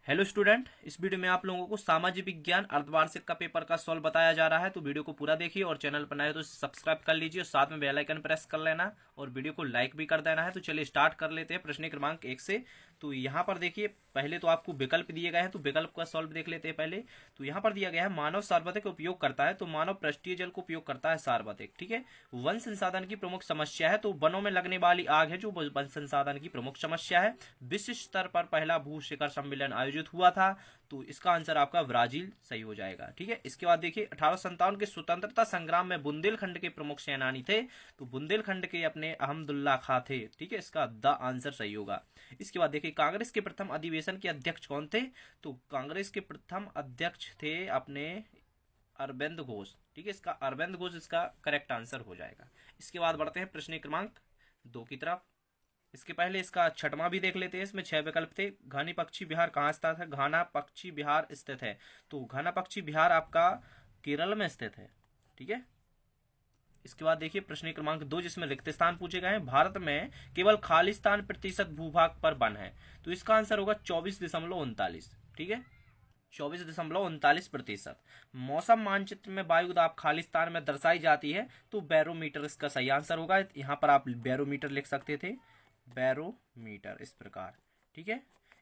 Hello student, इस video में आप लोगों को सामाजिक विज्ञान अर्धवार्षिक का पेपर का सॉल्व बताया जा रहा है। तो वीडियो को पूरा देखिए और चैनल पर नए हो तो सब्सक्राइब कर लीजिए और साथ में बेल आइकन प्रेस कर लेना और वीडियो को लाइक भी कर देना है। तो चलिए स्टार्ट कर लेते हैं प्रश्न क्रमांक 1 से। तो यहाँ पर देखिए, पहले तो आपको विकल्प दिए गए हैं, तो विकल्प का सॉल्व देख लेते हैं पहले। तो यहाँ पर दिया गया है मानव सार्वत्रिक उपयोग करता है, तो मानव पृष्ठीय जल को उपयोग करता है सार्वत्रिक। ठीक है। वन संसाधन की प्रमुख समस्या है, तो वनों में लगने वाली आग है जो वन संसाधन की प्रमुख समस्या है। विश्व स्तर पर पहला भू शिखर सम्मेलन आयोजित हुआ था, तो इसका आंसर आपका ब्राजील सही हो जाएगा। ठीक है। इसके बाद देखिए 1857 के स्वतंत्रता संग्राम में बुंदेलखंड के प्रमुख सेनानी थे, तो बुंदेलखंड के अपने अहमदुल्ला खां थे। ठीक है, इसका द आंसर सही होगा। इसके बाद देखिए कांग्रेस के प्रथम अधिवेशन के अध्यक्ष कौन थे, तो कांग्रेस के प्रथम अध्यक्ष थे अपने अरविंद घोष। ठीक है, इसका अरविंद घोष इसका करेक्ट आंसर हो जाएगा। इसके बाद बढ़ते हैं प्रश्न क्रमांक 2 की तरफ। इसके पहले इसका छठवां भी देख लेते हैं। इसमें 6 विकल्प थे। घानी पक्षी विहार कहाँ स्थित है, घाना पक्षी विहार स्थित है, तो घाना पक्षी विहार आपका केरल में स्थित है। ठीक है। इसके बाद देखिए प्रश्न क्रमांक 2, जिसमें रिक्त स्थान पूछे गए हैं। भारत में केवल खालिस्तान प्रतिशत भूभाग पर वन है, तो इसका आंसर होगा 24.39। ठीक है, 24.39%। मौसम मानचित्र में वायु दाब खालिस्तान में दर्शाई जाती है, तो बैरोमीटर इसका सही आंसर होगा। यहाँ पर आप बैरोमीटर लिख सकते थे, बैरोमीटर इस प्रकार। ठीक है।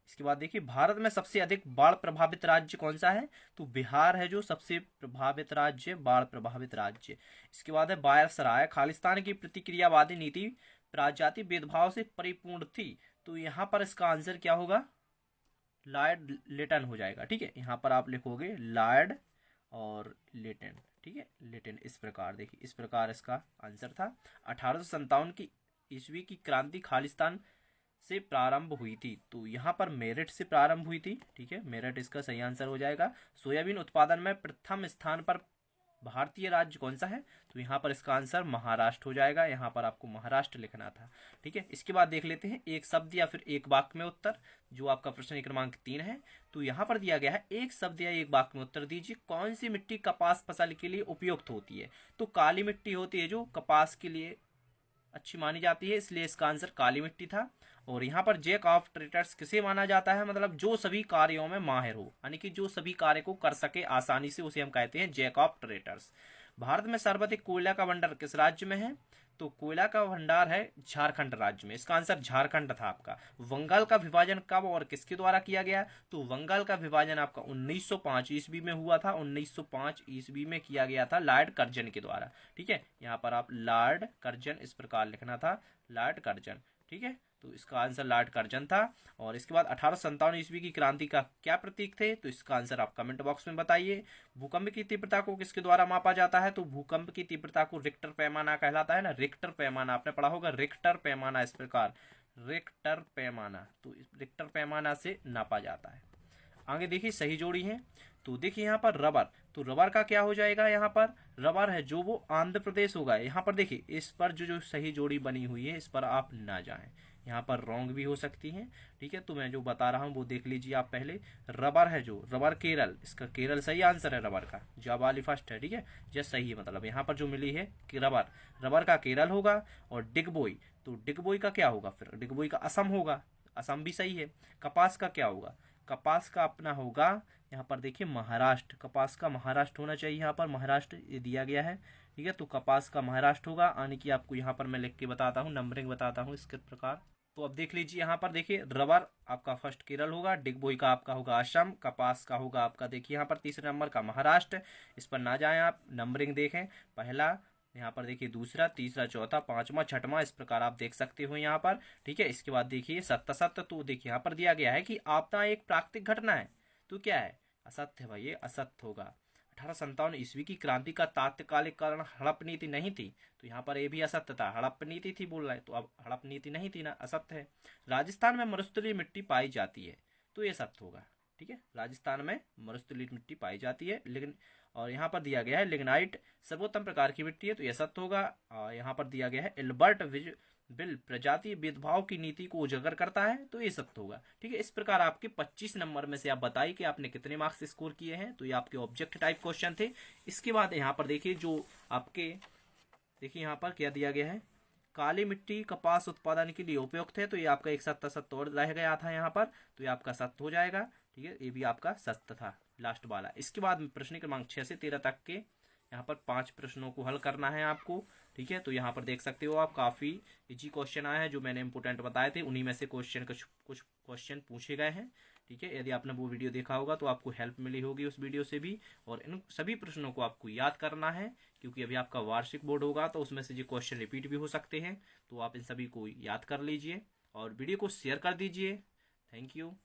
इसके बाद देखिए भारत में सबसे अधिक बाढ़ प्रभावित राज्य कौन सा है, तो बिहार है जो सबसे प्रभावित राज्य, बाढ़ प्रभावित राज्य। इसके बाद है वायसराय, खालिस्तान की प्रतिक्रियावादी नीति प्राजाति भेदभाव से परिपूर्ण थी, तो यहाँ पर इसका आंसर क्या होगा, लॉर्ड लिटन हो जाएगा। ठीक है, यहाँ पर आप लिखोगे लॉर्ड और लिटन। ठीक है, लिटन इस प्रकार। देखिए इस प्रकार इसका आंसर था। 1857 की ईस्वी की क्रांति खालिस्तान से प्रारंभ हुई थी, तो यहाँ पर मेरठ से प्रारंभ हुई थी। ठीक है, मेरठ इसका सही आंसर हो जाएगा। सोयाबीन उत्पादन में प्रथम स्थान पर भारतीय राज्य कौन सा है, तो यहाँ पर इसका आंसर महाराष्ट्र हो जाएगा। यहाँ पर आपको महाराष्ट्र लिखना था। ठीक है। इसके बाद देख लेते हैं एक शब्द या फिर एक वाक्य में उत्तर, जो आपका प्रश्न क्रमांक 3 है। तो यहाँ पर दिया गया है एक शब्द या एक वाक्य में उत्तर दीजिए, कौन सी मिट्टी कपास फसल के लिए उपयुक्त होती है, तो काली मिट्टी होती है जो कपास के लिए अच्छी मानी जाती है, इसलिए इसका आंसर काली मिट्टी था। और यहाँ पर जैक ऑफ ट्रेडर्स किसे माना जाता है, मतलब जो सभी कार्यों में माहिर हो, यानी कि जो सभी कार्य को कर सके आसानी से, उसे हम कहते हैं जैक ऑफ ट्रेडर्स। भारत में सर्वाधिक कोयला का भंडार किस राज्य में है, तो कोयला का भंडार है झारखंड राज्य में। इसका आंसर झारखंड था आपका। बंगाल का विभाजन कब और किसके द्वारा किया गया, तो बंगाल का विभाजन आपका 1905 ईस्वी में हुआ था। 1905 ईस्वी में किया गया था लॉर्ड कर्जन के द्वारा। ठीक है, यहाँ पर आप लॉर्ड कर्जन इस प्रकार लिखना था, लॉर्ड कर्जन। ठीक है, तो इसका आंसर लॉर्ड कर्जन था। और इसके बाद 1857 ईस्वी की क्रांति का क्या प्रतीक थे, तो इसका आंसर आप कमेंट बॉक्स में बताइए। भूकंप की तीव्रता को किसके द्वारा मापा जाता है, तो भूकंप की तीव्रता को रिक्टर पैमाना कहलाता है ना, रिक्टर पैमाना आपने पढ़ा होगा, रिक्टर पैमाना इस प्रकार, रिक्टर पैमाना, तो रिक्टर पैमाना से नापा जाता है। आगे देखिए सही जोड़ी है, तो देखिए यहाँ पर रबर, तो रबर का क्या हो जाएगा, यहाँ पर रबर है जो वो आंध्र प्रदेश होगा। यहाँ पर देखिए इस पर जो सही जोड़ी बनी हुई है इस पर आप ना जाएं, यहाँ पर रॉन्ग भी हो सकती है। ठीक है, तो मैं जो बता रहा हूँ वो देख लीजिए आप पहले। रबर है जो, रबर केरल, इसका केरल सही आंसर है रबर का, जवाब वाली फर्स्ट है। ठीक है, जस्ट सही है, मतलब यहाँ पर जो मिली है कि रबर, रबर का केरल होगा। और डिगबोई, तो डिगबोई का क्या होगा, फिर डिगबोई का असम होगा, असम भी सही है। कपास का क्या होगा, कपास का अपना होगा यहाँ पर देखिए महाराष्ट्र, कपास का महाराष्ट्र होना चाहिए, यहाँ पर महाराष्ट्र ये दिया गया है। ठीक है, तो कपास का महाराष्ट्र होगा, यानी कि आपको यहाँ पर मैं लिख के बताता हूँ, नंबरिंग बताता हूँ इसके प्रकार। तो अब देख लीजिए यहाँ पर देखिए रबर आपका फर्स्ट केरल होगा, डिगबोई का आपका होगा असम, कपास का होगा आपका देखिए यहाँ पर तीसरे नंबर का महाराष्ट्र। इस पर ना जाएं आप, नंबरिंग देखें, पहला, यहाँ पर देखिए दूसरा, तीसरा, चौथा, पांचवा, छठवां, इस प्रकार आप देख सकते हो यहाँ पर। ठीक है, इसके बाद देखिए सत्य सत्य, तो देखिए यहाँ पर दिया गया है कि आपदा एक प्राकृतिक घटना है, तो क्या है, असत्य भाई, ये असत्य होगा। 1857 ईस्वी की क्रांति का तात्कालिक कारण हड़प नीति नहीं थी, तो यहाँ पर ये भी असत्य था, हड़प नीति थी बोल रहा है, तो अब हड़प नीति नहीं थी ना, असत्य है। राजस्थान में मरुस्थलीय मिट्टी पाई जाती है, तो ये सत्य होगा। ठीक है, राजस्थान में मरुस्थलीय मिट्टी पाई जाती है, लेकिन और यहाँ पर दिया गया है लिग्नाइट सर्वोत्तम प्रकार की मिट्टी है, तो यह सत्य होगा। यहाँ पर दिया गया है एल्बर्ट बिल प्रजाति भेदभाव की नीति को उजागर करता है, तो ये सत्य होगा। ठीक है, इस प्रकार आपके 25 नंबर में से आप बताइए कि आपने कितने मार्क्स स्कोर किए हैं, तो ये आपके ऑब्जेक्ट टाइप क्वेश्चन थे। इसके बाद यहाँ पर देखिए जो आपके, देखिए यहाँ पर क्या दिया गया है, काली मिट्टी कपास उत्पादन के लिए उपयुक्त है, तो ये आपका एक सत्य सत्य और रह गया था यहाँ पर, तो ये आपका सत्य हो जाएगा। ठीक है, ये भी आपका सत्य था लास्ट वाला। इसके बाद प्रश्न क्रमांक 6 से 13 तक के यहाँ पर 5 प्रश्नों को हल करना है आपको। ठीक है, तो यहाँ पर देख सकते हो आप काफ़ी इजी क्वेश्चन आए हैं, जो मैंने इंपोर्टेंट बताए थे उन्हीं में से कुछ क्वेश्चन पूछे गए हैं। ठीक है, यदि आपने वो वीडियो देखा होगा तो आपको हेल्प मिली होगी उस वीडियो से भी। और इन सभी प्रश्नों को आपको याद करना है, क्योंकि अभी आपका वार्षिक बोर्ड होगा तो उसमें से जो क्वेश्चन रिपीट भी हो सकते हैं, तो आप इन सभी को याद कर लीजिए और वीडियो को शेयर कर दीजिए। Thank you.